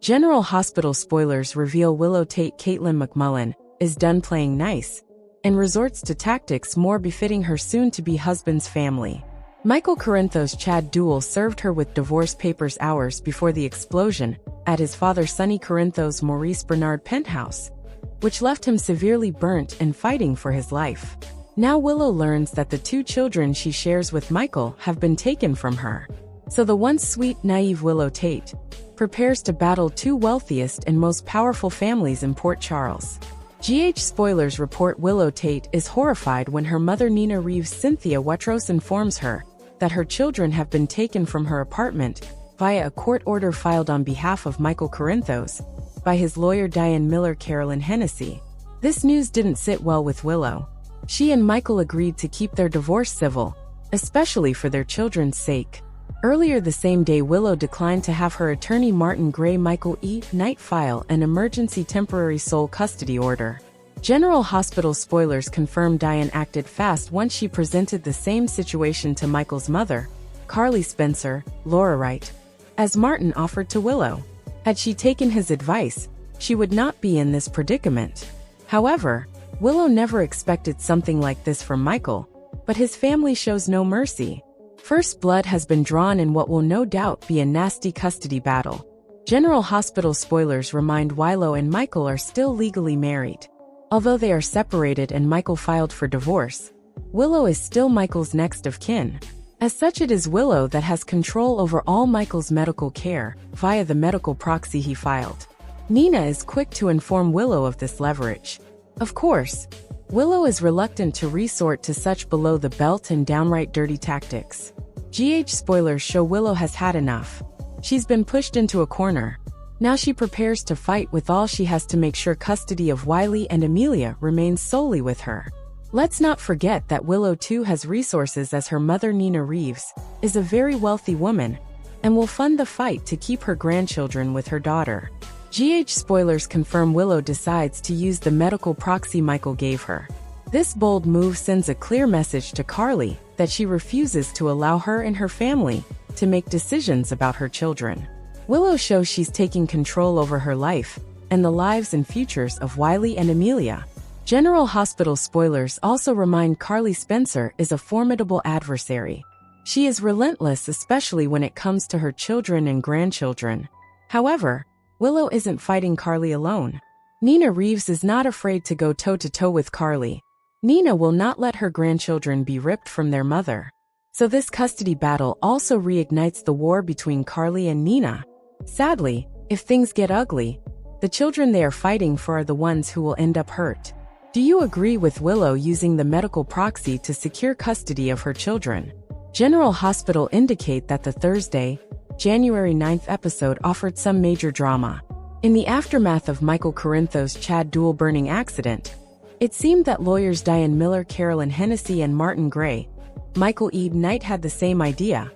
General Hospital spoilers reveal Willow Tait Caitlin McMullen is done playing nice and resorts to tactics more befitting her soon-to-be husband's family. Michael Corinthos' Chad duel served her with divorce papers hours before the explosion at his father Sonny Corinthos' Maurice Bernard penthouse, which left him severely burnt and fighting for his life. Now Willow learns that the 2 children she shares with Michael have been taken from her. So the once sweet, naive Willow Tait prepares to battle 2 wealthiest and most powerful families in Port Charles. GH spoilers report Willow Tait is horrified when her mother Nina Reeves' Cynthia Wetros informs her that her children have been taken from her apartment via a court order filed on behalf of Michael Corinthos by his lawyer Diane Miller Carolyn Hennessy. This news didn't sit well with Willow. She and Michael agreed to keep their divorce civil, especially for their children's sake. Earlier the same day, Willow declined to have her attorney Martin Gray Michael E. Tait file an emergency temporary sole custody order. General Hospital spoilers confirm Diane acted fast once she presented the same situation to Michael's mother, Carly Spencer, Laura Wright, as Martin offered to Willow. Had she taken his advice, she would not be in this predicament. However, Willow never expected something like this from Michael, but his family shows no mercy. First blood has been drawn in what will no doubt be a nasty custody battle. General Hospital spoilers remind Willow and Michael are still legally married. Although they are separated and Michael filed for divorce, Willow is still Michael's next of kin. As such, it is Willow that has control over all Michael's medical care via the medical proxy he filed. Nina is quick to inform Willow of this leverage. Of course, Willow is reluctant to resort to such below-the-belt and downright dirty tactics. GH spoilers show Willow has had enough. She's been pushed into a corner. Now she prepares to fight with all she has to make sure custody of Wiley and Amelia remains solely with her. Let's not forget that Willow too has resources, as her mother Nina Reeves is a very wealthy woman and will fund the fight to keep her grandchildren with her daughter. GH spoilers confirm Willow decides to use the medical proxy Michael gave her. This bold move sends a clear message to Carly that she refuses to allow her and her family to make decisions about her children. Willow shows she's taking control over her life and the lives and futures of Wiley and Amelia. General Hospital spoilers also remind Carly Spencer is a formidable adversary. She is relentless, especially when it comes to her children and grandchildren. However, Willow isn't fighting Carly alone. Nina Reeves is not afraid to go toe-to-toe with Carly. Nina will not let her grandchildren be ripped from their mother. So this custody battle also reignites the war between Carly and Nina. Sadly, if things get ugly, the children they are fighting for are the ones who will end up hurt. Do you agree with Willow using the medical proxy to secure custody of her children? General Hospital indicate that the Thursday, January 9th episode offered some major drama. In the aftermath of Michael Corinthos' Chad duel burning accident, it seemed that lawyers Diane Miller Carolyn Hennessy and Martin Gray Michael E. Tait had the same idea,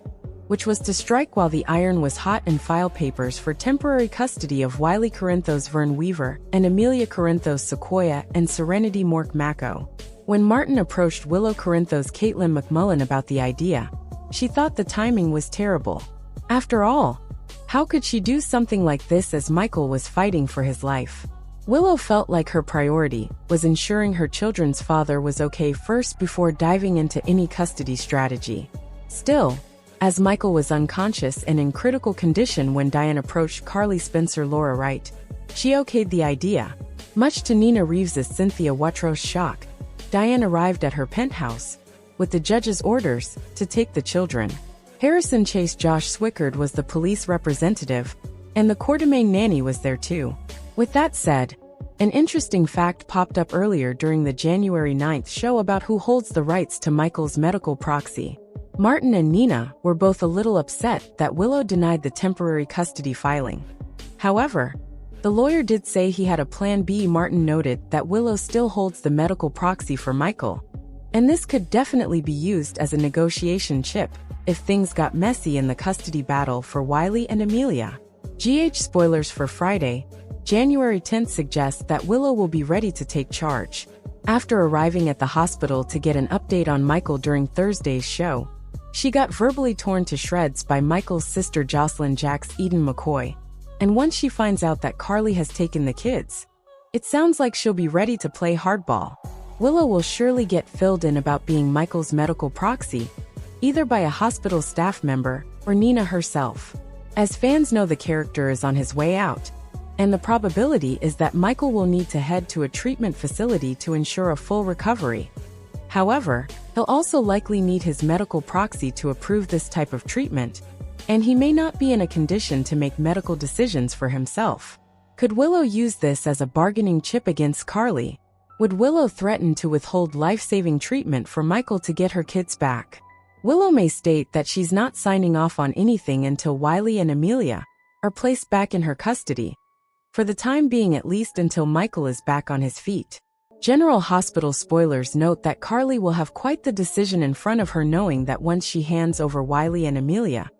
which was to strike while the iron was hot and file papers for temporary custody of Wiley Corinthos Vern Weaver and Amelia Corinthos Sequoia and Serenity Mork Mako. When Martin approached Willow Corinthos Caitlin McMullen about the idea, she thought the timing was terrible. After all, how could she do something like this as Michael was fighting for his life? Willow felt like her priority was ensuring her children's father was okay first before diving into any custody strategy. Still, as Michael was unconscious and in critical condition when Diane approached Carly Spencer Laura Wright, she okayed the idea. Much to Nina Reeves' Cynthia Wetros' shock, Diane arrived at her penthouse with the judge's orders to take the children. Harrison Chase Josh Swickard was the police representative, and the Courtemay nanny was there too. With that said, an interesting fact popped up earlier during the January 9th show about who holds the rights to Michael's medical proxy. Martin and Nina were both a little upset that Willow denied the temporary custody filing. However, the lawyer did say he had a plan B. Martin noted that Willow still holds the medical proxy for Michael, and this could definitely be used as a negotiation chip if things got messy in the custody battle for Wiley and Amelia. GH spoilers for Friday, January 10th suggest that Willow will be ready to take charge. After arriving at the hospital to get an update on Michael during Thursday's show, she got verbally torn to shreds by Michael's sister Jocelyn Jax Eden McCoy and once she finds out that Carly has taken the kids, it sounds like she'll be ready to play hardball. Willow will surely get filled in about being Michael's medical proxy, either by a hospital staff member or Nina herself. As fans know, the character is on his way out, and the probability is that Michael will need to head to a treatment facility to ensure a full recovery. However, he'll also likely need his medical proxy to approve this type of treatment, and he may not be in a condition to make medical decisions for himself. Could Willow use this as a bargaining chip against Carly? Would Willow threaten to withhold life-saving treatment for Michael to get her kids back? Willow may state that she's not signing off on anything until Wiley and Amelia are placed back in her custody, for the time being, at least until Michael is back on his feet. General Hospital spoilers note that Carly will have quite the decision in front of her, knowing that once she hands over Wiley and Amelia,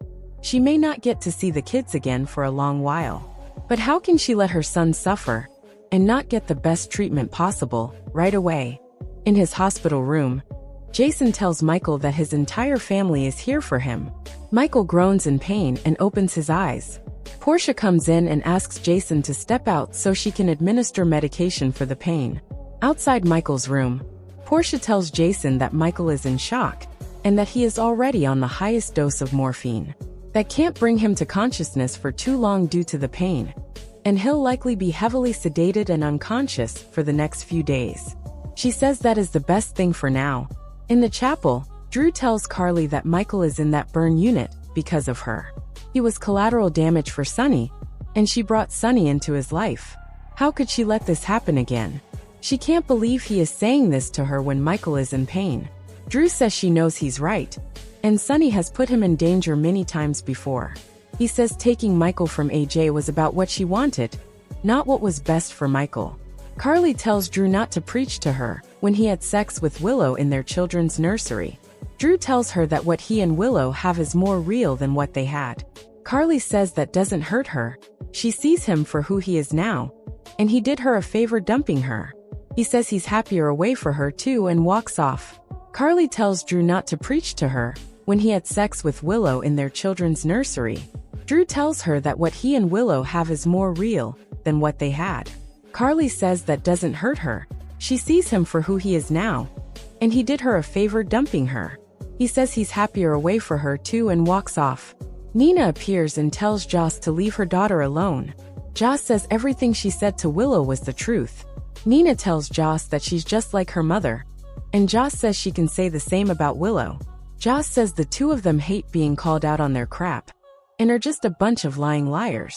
she may not get to see the kids again for a long while. But how can she let her son suffer and not get the best treatment possible right away? In his hospital room, Jason tells Michael that his entire family is here for him. Michael groans in pain and opens his eyes. Portia comes in and asks Jason to step out so she can administer medication for the pain. Outside Michael's room, Portia tells Jason that Michael is in shock and that he is already on the highest dose of morphine that can't bring him to consciousness for too long due to the pain, and he'll likely be heavily sedated and unconscious for the next few days. She says that is the best thing for now. In the chapel, Drew tells Carly that Michael is in that burn unit because of her. He was collateral damage for Sonny, and she brought Sonny into his life. How could she let this happen again? She can't believe he is saying this to her when Michael is in pain. Drew says she knows he's right, and Sonny has put him in danger many times before. He says taking Michael from AJ was about what she wanted, not what was best for Michael. Carly tells Drew not to preach to her when he had sex with Willow in their children's nursery. Drew tells her that what he and Willow have is more real than what they had. Carly says that doesn't hurt her. She sees him for who he is now, and he did her a favor dumping her. He says he's happier away for her too and walks off. Carly tells Drew not to preach to her when he had sex with Willow in their children's nursery. Drew tells her that what he and Willow have is more real than what they had. Carly says that doesn't hurt her. She sees him for who he is now, and he did her a favor dumping her. He says he's happier away for her too and walks off. Nina appears and tells Joss to leave her daughter alone. Joss says everything she said to Willow was the truth. Nina tells Joss that she's just like her mother, and Joss says she can say the same about Willow. Joss says the two of them hate being called out on their crap and are just a bunch of lying liars.